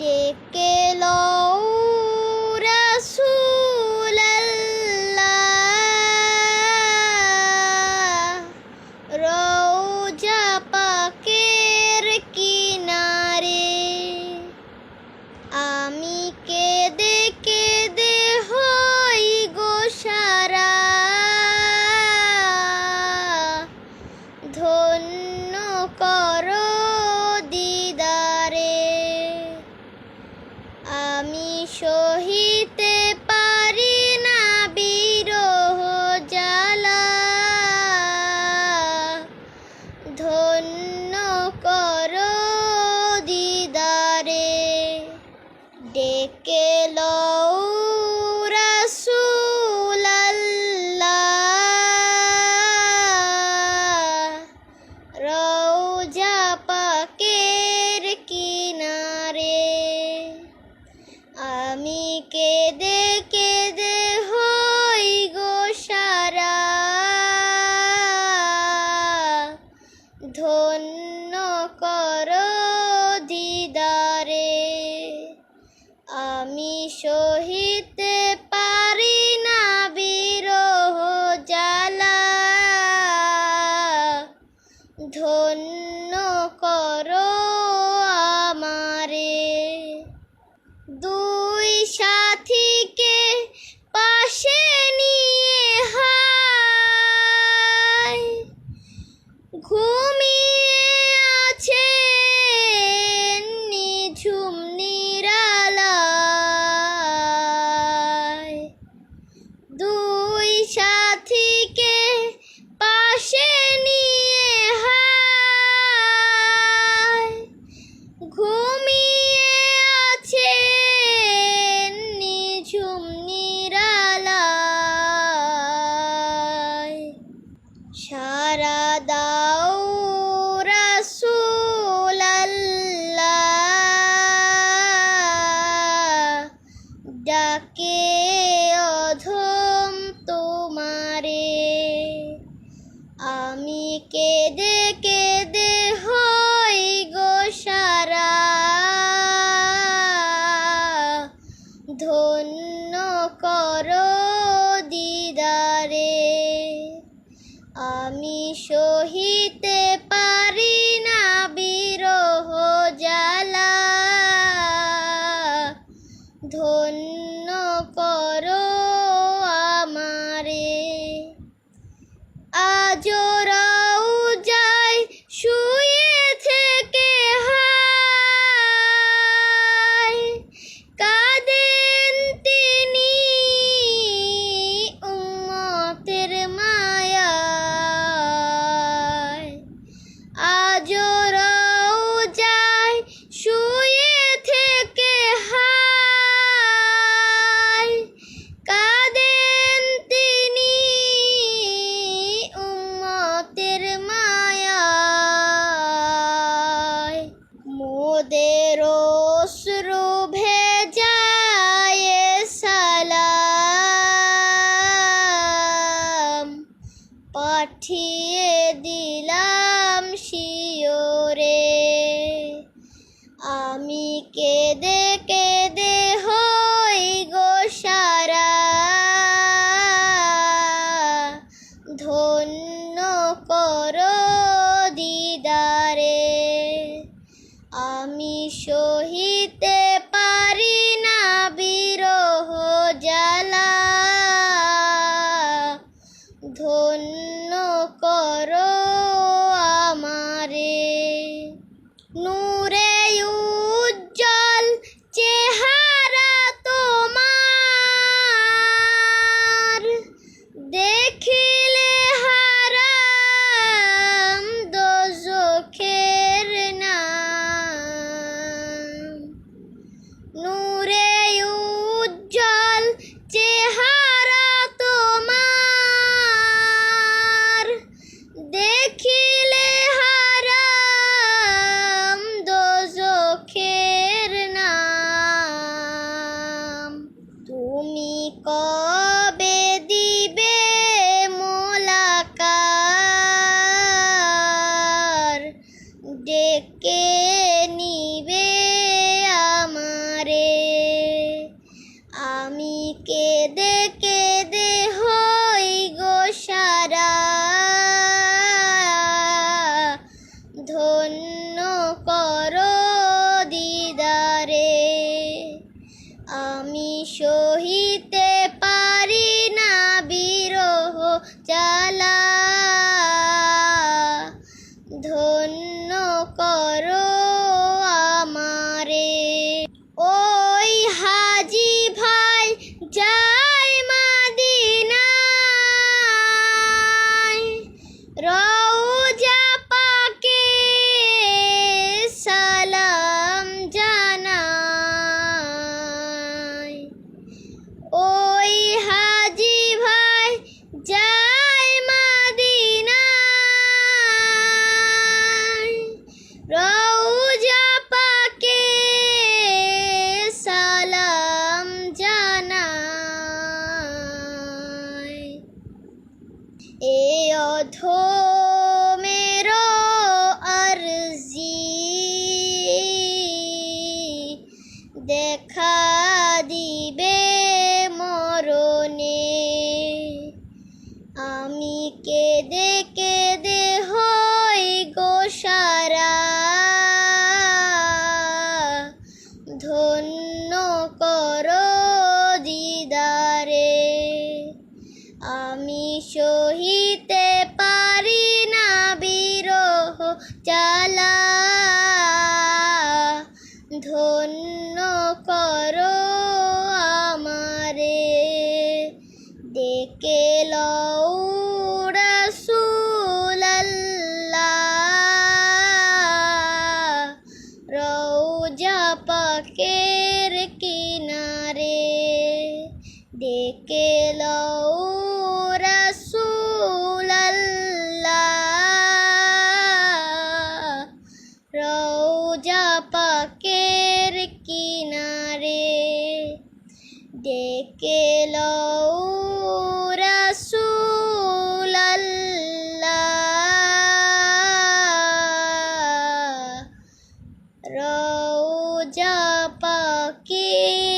ডেকে লও রাসূলাল্লাহ, রওজা পাকের কিনারে। আমি কেঁদে কেঁদে হই গো সারা, ধন্য করো দিদারে। আমি সহিতে পারি না বিরহ জ্বালা, ধন্য করো দিদারে। ডেকে লও রাসূলাল্লাহ, রওজা পাকের কিনারে। আমি কেঁদে কেঁদে হই গো সারা, ধন্য করো দিদারে। আমি সহিতে পারি না বিরহ জ্বালা, ধন্য করো আমারে। দুই সাথীকে পাশে নিয়ে হায় ঘুমিয়ে আছেন নিঝুম নিরালায়। দুই সাথীকে পাশে নিয়ে হায় ঘুমিয়ে আছেন নিঝুম নিরালায়। সারা দাও রাসূলাল্লাহ, ডাকে অধম তোমারে। আমি কেঁদে কেঁদে হই গো সারা, ধন্য করো দিদারে। আমি সহিতে পারি না বিরহ জ্বালা, ধন্য করো আমারে। আজ রওজায় শুয়ে থেকে হায় কাঁদেন তিনি উম্মতের মায়ায়। আজ রওজায় শুয়ে থেকে হায় কাঁদেন তিনি উম্মতের মায়ায়। মোদের অশ্রু ভেজায় সালাম, পাঠিয়ে দিলাম শিয়রে। আমি কেঁদে কেঁদে হই গো সারা, ধন্য করো দিদারে। আমি সহিতে পারি না বিরহ জ্বালা, ধন্য করো আমারে। নূরে উজ্জ্বল চেহারা তোমার, দেখিলে হারাম দোজখের নাম। অধমেরও আরজি দেখা দিবে মরণে। আমি কেঁদে কেঁদে হই গো সারা, ধন্য করো দিদারে। আমি সহিতে পারি না বিরহ জ্বালা, ধন্য করো আমারে। ডেকে লও রাসূলাল্লাহ, রওজা পাকের কিনারে। ডেকে লও রাসূলাল্লাহ, রওজা পাকের কিনারে। ডেকে লও রাসূলাল্লাহ, রওজা পাকের